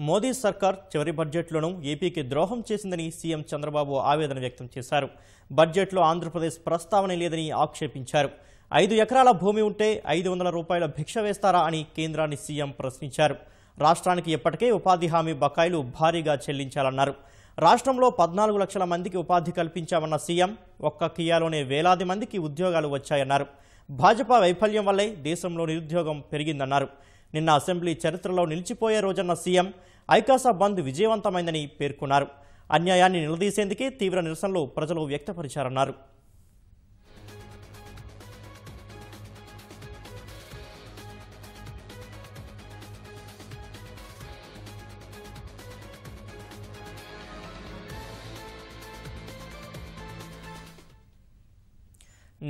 మోదీ సర్కార్ చివరి బడ్జెట్లోనూ ఏపీకి ద్రోహం చేసిందని సీఎం చంద్రబాబు ఆవేదన వ్యక్తం చేశారు. బడ్జెట్లో ఆంధ్రప్రదేశ్ ప్రస్తావన లేదని ఆక్షేపించారు. 5 ఎకరాల భూమి ఉంటే 500 రూపాయల భిక్ష వేస్తారా అని కేంద్రాన్ని సీఎం ప్రశ్నించారు. రాష్ట్రానికి ఇప్పటికే ఉపాధి హామీ బకాయిలు భారీగా చెల్లించాలన్నారు. రాష్ట్రంలో 14 లక్షల మందికి ఉపాధి కల్పించామన్న సీఎం ఒక్క కియాలోనే వేలాది మందికి ఉద్యోగాలు వచ్చాయన్నారు. భాజపా వైఫల్యం వల్లే దేశంలో నిరుద్యోగం పెరిగిందన్నారు. నిన్న అసెంబ్లీ చరిత్రలో నిలిచిపోయే రోజన్న సీఎం ఐకాసా బంద్ విజయవంతమైందని పేర్కొన్నారు. అన్యాయాన్ని నిలదీసేందుకే తీవ్ర నిరసనలు ప్రజలు వ్యక్తపరిచారన్నారు.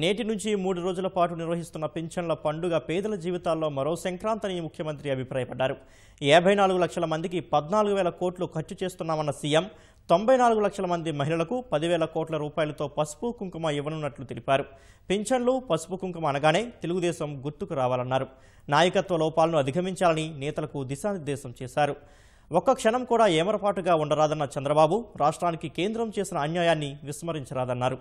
నేటి నుంచి 3 రోజుల పాటు నిర్వహిస్తున్న పింఛన్ల పండుగ పేదల జీవితాల్లో మరో సంక్రాంతిని ముఖ్యమంత్రి అభిప్రాయపడ్డారు. 54 లక్షల మందికి 14,000 కోట్లు ఖర్చు చేస్తున్నామన్న సీఎం 94 లక్షల మంది మహిళలకు 10,000 కోట్ల రూపాయలతో పసుపు కుంకుమ ఇవ్వనున్నట్లు తెలిపారు. పింఛన్లు పసుపు కుంకుమ అనగానే తెలుగుదేశం గుర్తుకు రావాలన్నారు. నాయకత్వ లోపాలను అధిగమించాలని నేతలకు దిశానిర్దేశం చేశారు. ఒక్క క్షణం కూడా ఏమరపాటుగా ఉండరాదన్న చంద్రబాబు రాష్ట్రానికి కేంద్రం చేసిన అన్యాయాన్ని విస్మరించరాదన్నారు.